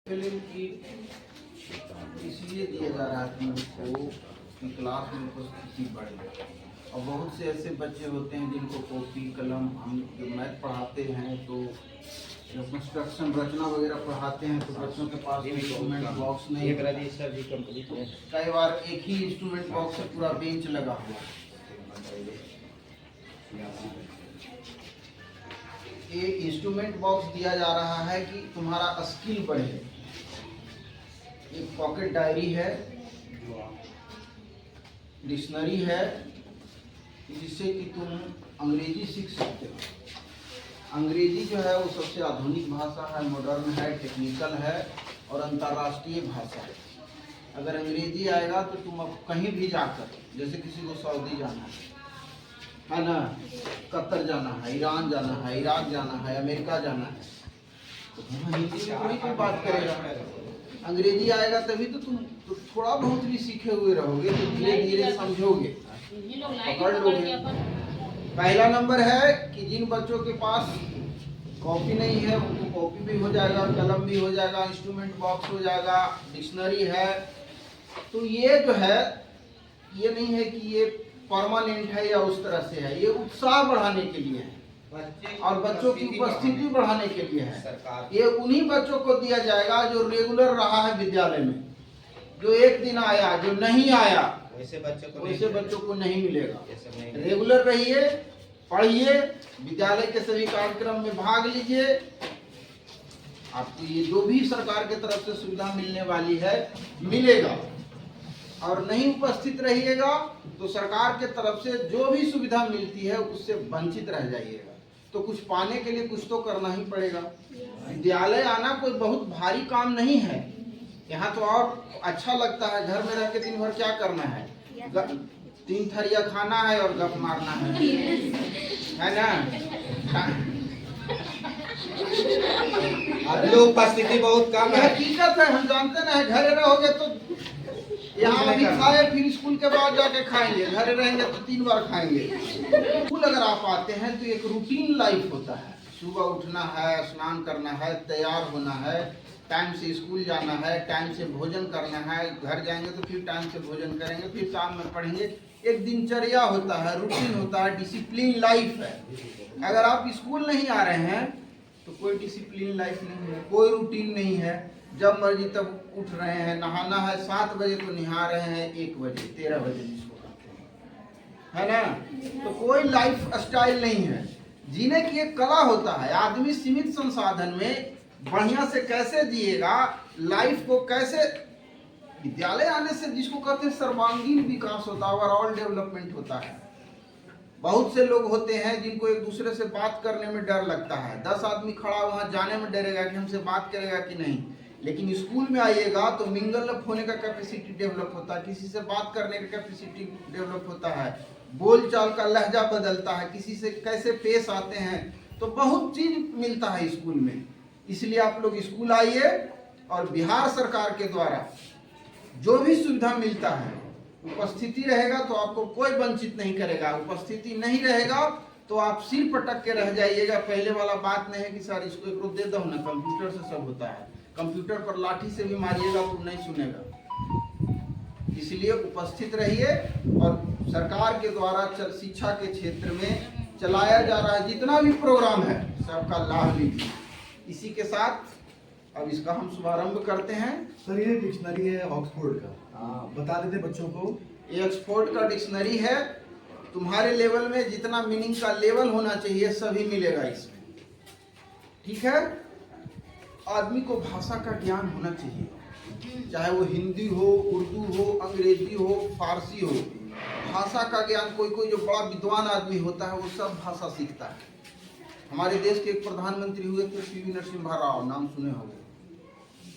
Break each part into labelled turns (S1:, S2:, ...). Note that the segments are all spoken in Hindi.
S1: फिल्म की इसलिए दिया जा रहा है कि उनको कि क्लास में उपस्थिति बढ़े। और बहुत से ऐसे बच्चे होते हैं जिनको कॉपी कलम, हम जो मैथ पढ़ाते हैं तो जब कंस्ट्रक्शन रचना वगैरह पढ़ाते हैं तो बच्चों के पास इंस्ट्रूमेंट बॉक्स नहीं होता। कई बार एक ही इंस्ट्रूमेंट बॉक्स से पूरा बेंच लगा हुआ। ये इंस्ट्रूमेंट बॉक्स दिया जा रहा है कि तुम्हारा स्किल बढ़े। एक पॉकेट डायरी है, डिक्शनरी है, जिससे कि तुम अंग्रेजी सीख सकते हो। अंग्रेजी जो है वो सबसे आधुनिक भाषा है, मॉडर्न है, टेक्निकल है और अंतर्राष्ट्रीय भाषा है। अगर अंग्रेजी आएगा तो तुम अब कहीं भी जाकर, जैसे किसी को सऊदी जाना है ना, कतर जाना है, ईरान जाना है, इराक जाना है, अमेरिका जाना है, तो तुम हिंदी में कोई भी बात करेगा। अंग्रेजी आएगा तभी तो तुम तो थोड़ा बहुत भी सीखे हुए रहोगे, तो धीरे धीरे समझोगे, पकड़ लोगे। पहला नंबर है कि जिन बच्चों के पास कॉपी नहीं है उनको कॉपी भी हो जाएगा, कलम भी हो जाएगा, इंस्ट्रूमेंट बॉक्स हो जाएगा, डिक्शनरी है। तो ये जो है, ये नहीं है कि ये परमानेंट है या उस तरह से है, ये उत्साह बढ़ाने के लिए है और बच्चों की उपस्थिति बढ़ाने के लिए है। ये उन्हीं बच्चों को दिया जाएगा जो रेगुलर रहा है विद्यालय में। जो एक दिन आया, जो नहीं आया, वैसे बच्चों को नहीं मिलेगा। रेगुलर रहिए, पढ़िए, विद्यालय के सभी कार्यक्रम में भाग लीजिए। आपको ये जो भी सरकार की तरफ से सुविधा मिलने वाली है मिलेगा। और नहीं उपस्थित रहिएगा तो सरकार के तरफ से जो भी सुविधा मिलती है उससे वंचित रह जाइएगा। तो कुछ पाने के लिए कुछ तो करना ही पड़ेगा। विद्यालय आना कोई बहुत भारी काम नहीं है। यहाँ तो और अच्छा लगता है, घर में रह के दिन भर क्या करना है, 3 थरिया खाना है और गप मारना है ना।
S2: अभी उपस्थिति बहुत कम है।
S1: हकीकत है, हम जानते ना है। घर रहोगे तो यहाँ अभी खाए, फिर स्कूल के बाद जाके खाएंगे, घर रहेंगे तो 3 बार खाएंगे। स्कूल अगर आप आते हैं तो एक रूटीन लाइफ होता है। सुबह उठना है, स्नान करना है, तैयार होना है, टाइम से स्कूल जाना है, टाइम से भोजन करना है, घर जाएंगे तो फिर टाइम से भोजन करेंगे, फिर शाम में पढ़ेंगे। एक दिनचर्या होता है, रूटीन होता है, डिसिप्लिन लाइफ है। अगर आप स्कूल नहीं आ रहे हैं तो कोई डिसिप्लिन लाइफ नहीं है, कोई रूटीन नहीं है। जब मर्जी तब उठ रहे हैं, नहाना है 7 बजे तो नहा रहे हैं 1 बजे, 13 बजे जिसको कहते हैं, है ना। तो कोई लाइफ स्टाइल नहीं है। जीने की एक कला होता है। आदमी सीमित संसाधन में बढ़िया से कैसे जिएगा, लाइफ को कैसे, विद्यालय आने से जिसको कहते हैं सर्वांगीण विकास होता है, ओवरऑल डेवलपमेंट होता है। बहुत से लोग होते हैं जिनको एक दूसरे से बात करने में डर लगता है। 10 आदमी खड़ा वहां जाने में डरेगा कि हमसे बात करेगा कि नहीं। लेकिन स्कूल में आइएगा तो मिंगल अप होने का कैपेसिटी डेवलप होता है, किसी से बात करने का कैपेसिटी डेवलप होता है, बोलचाल का लहजा बदलता है, किसी से कैसे पेश आते हैं, तो बहुत चीज मिलता है स्कूल में। इसलिए आप लोग स्कूल आइए और बिहार सरकार के द्वारा जो भी सुविधा मिलता है, उपस्थिति रहेगा तो आपको कोई वंचित नहीं करेगा। उपस्थिति नहीं रहेगा तो आप सिर पटक के रह जाइएगा। पहले वाला बात नहीं है कि सर इसको एक दे दो ना, कंप्यूटर से सब होता है। कंप्यूटर पर लाठी से भी मारिएगा तो नहीं सुनेगा। इसलिए उपस्थित रहिए और सरकार के द्वारा शिक्षा के क्षेत्र में चलाया जा रहा है जितना भी प्रोग्राम है सबका लाभ लीजिए। इसी के साथ अब इसका हम शुभारंभ करते हैं।
S3: सर ये डिक्शनरी है ऑक्सफोर्ड का, बता देते बच्चों को।
S1: ये ऑक्सफोर्ड का डिक्शनरी है। तुम्हारे लेवल में जितना मीनिंग का लेवल होना चाहिए सभी मिलेगा इसमें, ठीक है। आदमी को भाषा का ज्ञान होना चाहिए, चाहे वो हिंदी हो, उर्दू हो, अंग्रेजी हो, फारसी हो। भाषा का ज्ञान, कोई जो बड़ा विद्वान आदमी होता है वो सब भाषा सीखता है। हमारे देश के एक प्रधानमंत्री हुए थे पी.वी. नरसिम्हा राव, नाम सुने होंगे।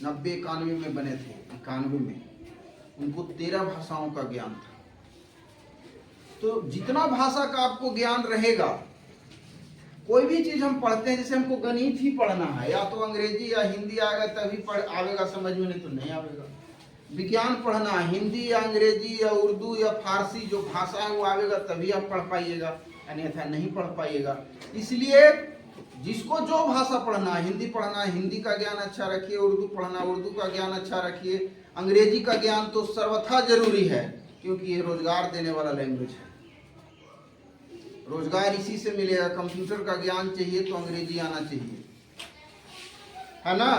S1: 90-91 में बने थे, 91 में। उनको 13 भाषाओं का ज्ञान था। तो जितना भाषा का आपको ज्ञान रहेगा, कोई भी चीज हम पढ़ते हैं, जैसे हमको गणित ही पढ़ना है, या तो अंग्रेजी या हिंदी आएगा तभी आवेगा समझ में, नहीं तो नहीं आवेगा। विज्ञान पढ़ना है, हिंदी या अंग्रेजी या उर्दू या फारसी जो भाषा है वो आवेगा तभी आप पढ़ पाइएगा, अन्यथा नहीं पढ़ पाइएगा। इसलिए जिसको जो भाषा पढ़ना है, हिंदी पढ़ना है हिंदी का ज्ञान अच्छा रखिए, उर्दू पढ़ना उर्दू का ज्ञान अच्छा रखिए, अंग्रेजी का ज्ञान तो सर्वथा जरूरी है क्योंकि ये रोजगार देने वाला लैंग्वेज है। रोजगार इसी से मिलेगा। कंप्यूटर का ज्ञान चाहिए तो अंग्रेजी आना चाहिए, है ना।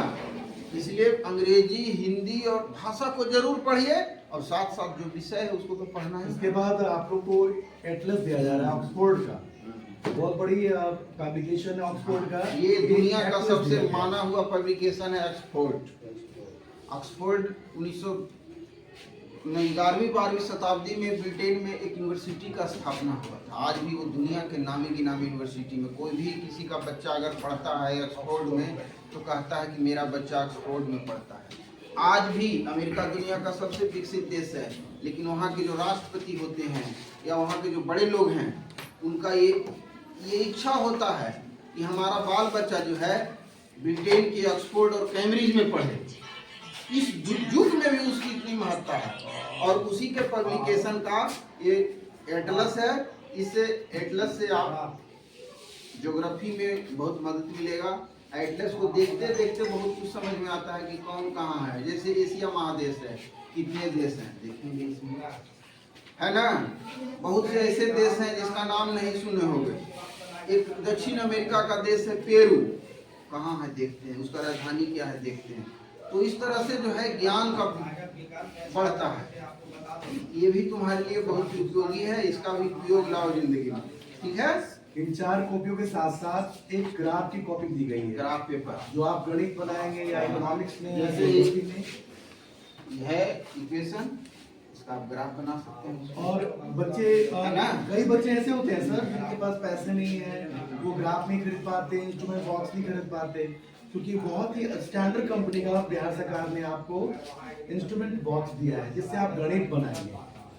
S1: इसलिए अंग्रेजी हिंदी और भाषा को जरूर पढ़िए और साथ साथ जो विषय है उसको तो पढ़ना है।
S3: इसके बाद आप लोग को एटलस दिया जा रहा है ऑक्सफोर्ड का, बहुत बड़ी पब्लिकेशन है ऑक्सफोर्ड का।
S1: ये दुनिया का
S3: एटलस
S1: सबसे
S3: दिया गया।
S1: माना हुआ पब्लिकेशन है ऑक्सफोर्ड। ऑक्सफोर्ड 11वीं-12वीं शताब्दी में ब्रिटेन में एक यूनिवर्सिटी का स्थापना हुआ था। आज भी वो दुनिया के नामी गिनामी यूनिवर्सिटी में कोई भी किसी का बच्चा अगर पढ़ता है ऑक्सफोर्ड में तो कहता है कि मेरा बच्चा ऑक्सफोर्ड में पढ़ता है। आज भी अमेरिका दुनिया का सबसे विकसित देश है, लेकिन वहाँ के जो राष्ट्रपति होते हैं या वहाँ के जो बड़े लोग हैं उनका ये इच्छा होता है कि हमारा बाल बच्चा जो है ब्रिटेन के ऑक्सफोर्ड और कैम्ब्रिज में पढ़े। इस युग में भी उसकी इतनी महत्ता है और उसी के पब्लिकेशन का ये एटलस है। इससे एटलस से आप ज्योग्राफी में बहुत मदद मिलेगा। एटलस को देखते देखते बहुत कुछ समझ में आता है कि कौन कहाँ है। जैसे एशिया महादेश है, कितने देश हैं देखेंगे इसमें, है ना। बहुत से ऐसे देश हैं जिसका नाम नहीं सुने होंगे। एक दक्षिण अमेरिका का देश है पेरू, कहाँ है देखते हैं, उसका राजधानी क्या है देखते हैं। तो इस तरह से जो है ज्ञान का बढ़ता है। ये भी तुम्हारे लिए बहुत उपयोगी है, इसका भी उपयोग लाओ जिंदगी में, ठीक है।
S3: इन 4 कॉपियों के साथ साथ एक ग्राफ की कॉपी दी गई है,
S1: ग्राफ पेपर
S3: जो आप गणित बनाएंगे या इकोनॉमिक्स में या
S1: जैसे
S3: जियोग्राफी में,
S1: है इक्वेशन, इसका आप ग्राफ बना सकते हैं।
S3: और बच्चे
S1: है ना?
S3: कई बच्चे ऐसे होते हैं सर जिनके पास पैसे नहीं है, वो ग्राफ नहीं खरीद पाते, इंस्ट्रूमेंट बॉक्स नहीं खरीद पाते, क्योंकि बहुत ही स्टैंडर्ड कंपनी का बिहार सरकार ने आपको इंस्ट्रूमेंट बॉक्स दिया है जिससे आप गणित बनाएंगे,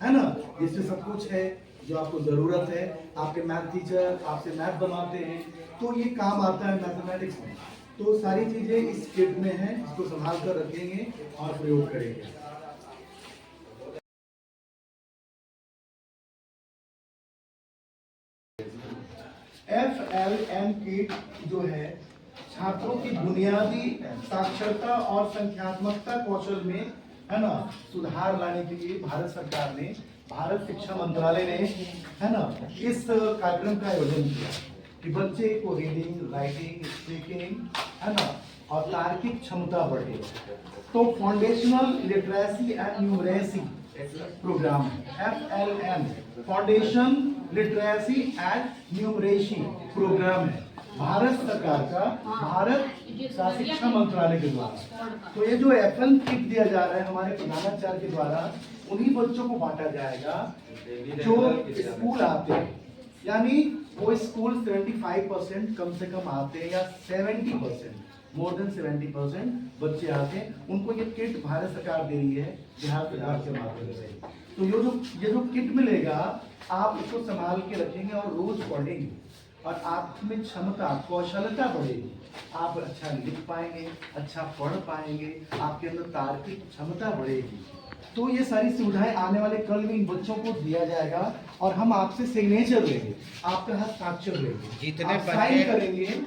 S3: है ना। जिससे सब कुछ है जो आपको जरूरत है। आपके मैथ टीचर आपसे मैथ बनवाते हैं तो ये काम आता है मैथमेटिक्स में। तो सारी चीजें इस किट में है, इसको संभाल कर रखेंगे और प्रयोग करेंगे। FLN किट जो है छात्रों की बुनियादी साक्षरता और संख्यात्मकता कौशल में, है ना, सुधार लाने के लिए भारत सरकार ने, भारत शिक्षा मंत्रालय ने, है ना, इस कार्यक्रम का आयोजन किया कि बच्चे को रीडिंग, राइटिंग, स्पीकिंग, है ना, और तार्किक क्षमता बढ़े। तो foundational literacy and numeracy program FLN, foundation literacy and numeracy program है भारत सरकार का, भारत का शिक्षा मंत्रालय के द्वारा। तो ये जो FN किट दिया जा रहा है हमारे प्रधानाचार्य के द्वारा, उन्हीं बच्चों को बांटा जाएगा जो स्कूल आते हैं, यानी वो स्कूल 75% कम से कम आते हैं या 70%, मोर देन 70% बच्चे आते हैं। उनको ये किट भारत सरकार दे रही है बिहार सरकार के माध्यम से। तो ये जो किट मिलेगा आप इसको संभाल के रखेंगे और रोज पढ़ेंगे और आप में क्षमता, कौशलता बढ़ेगी। आप अच्छा लिख पाएंगे, अच्छा पढ़ पाएंगे, आपके अंदर तार्किक क्षमता बढ़ेगी। तो ये सारी सुविधाएं आने वाले कल में इन बच्चों को दिया जाएगा और हम आपसे सिग्नेचर लेंगे, आपका हस्ताक्षर लेंगे,
S2: जितने
S3: आप साइन करेंगे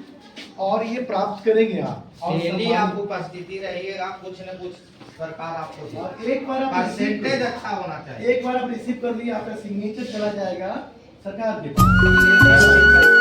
S3: और ये प्राप्त करेंगे आप। और
S2: डेली आप उपस्थिति रहिएगा, कुछ न कुछ सरकार आपको
S3: और एक बार आप
S2: परसेंटेज अच्छा होना चाहिए।
S3: एक बार आप रिसीव कर लिए, आपका सिग्नेचर चला जाएगा सरकार के पास।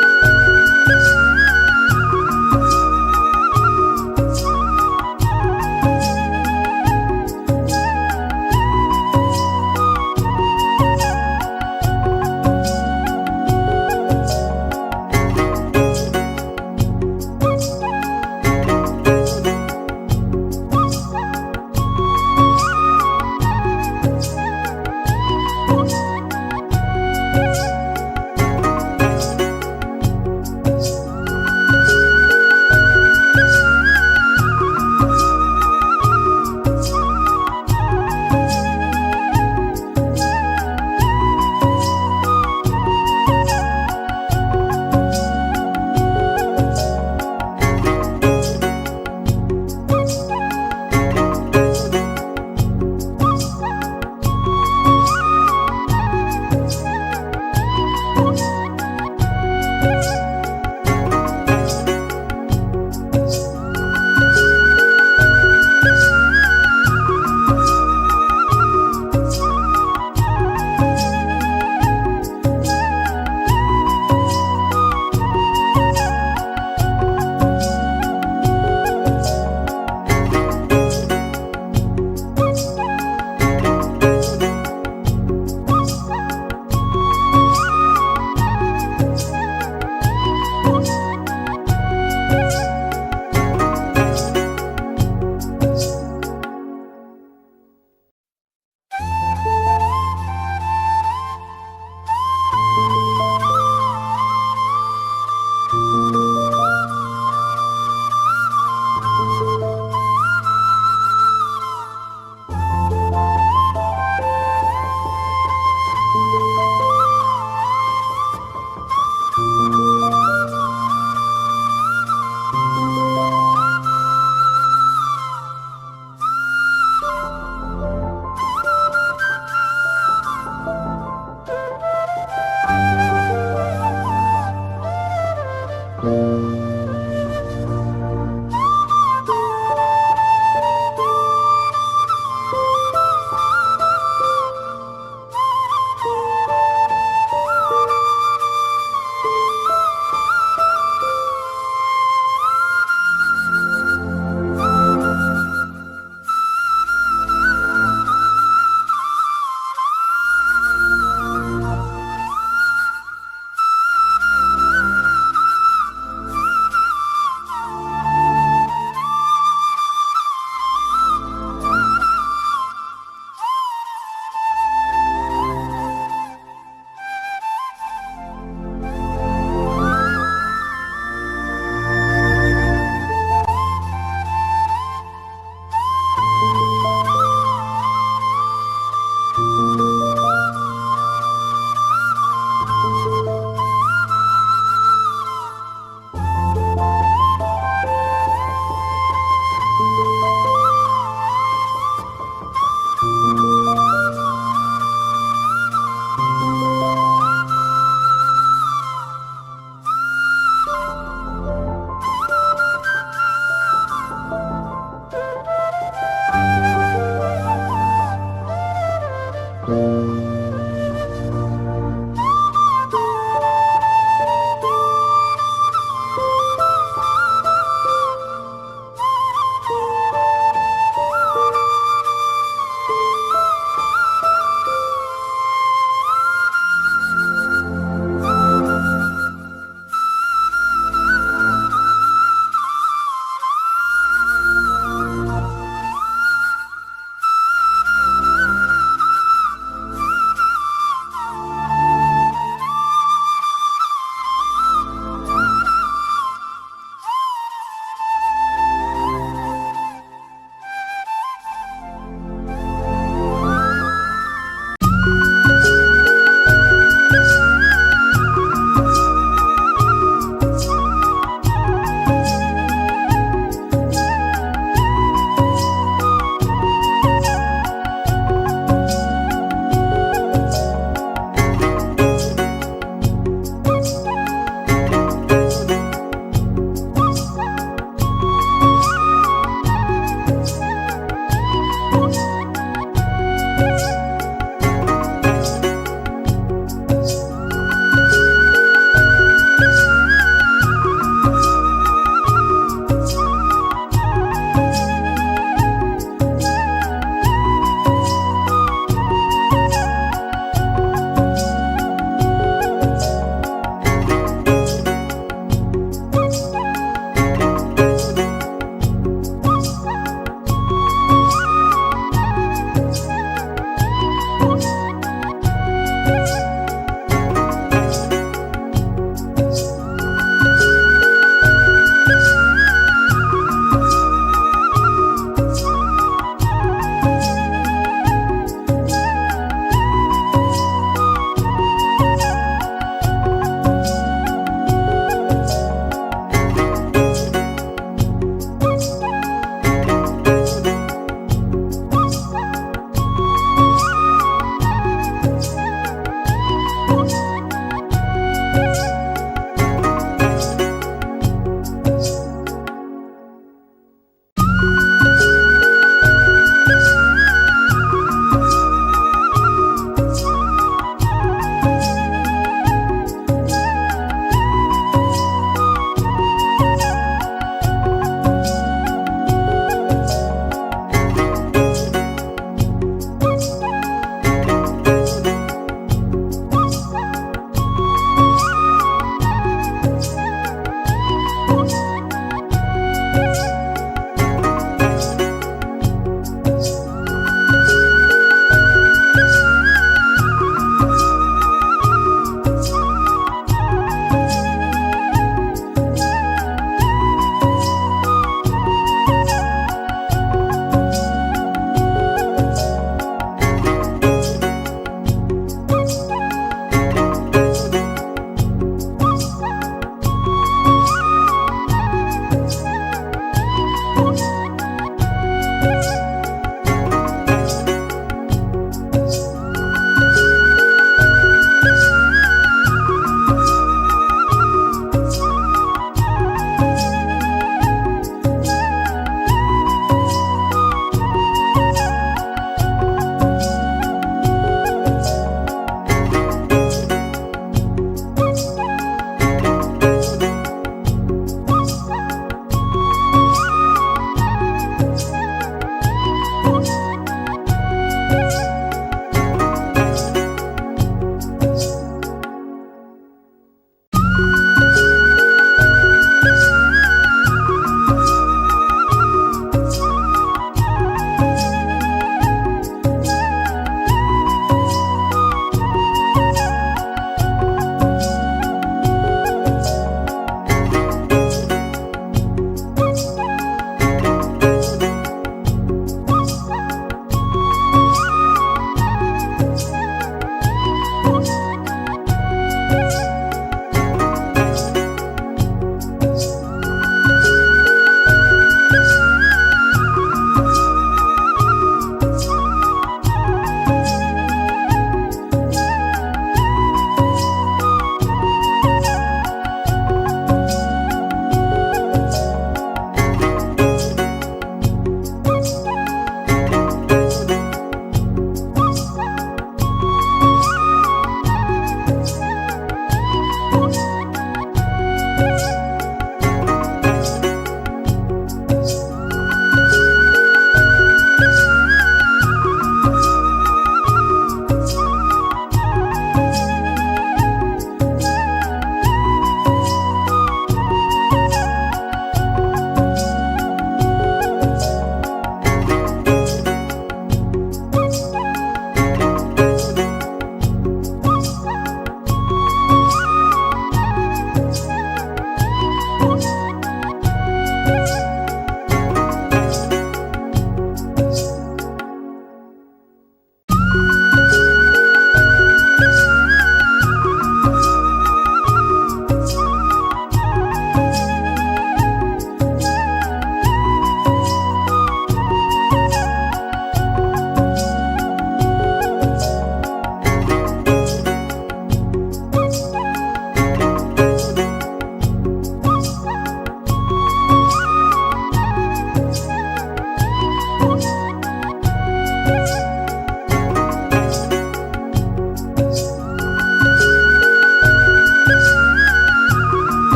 S4: है।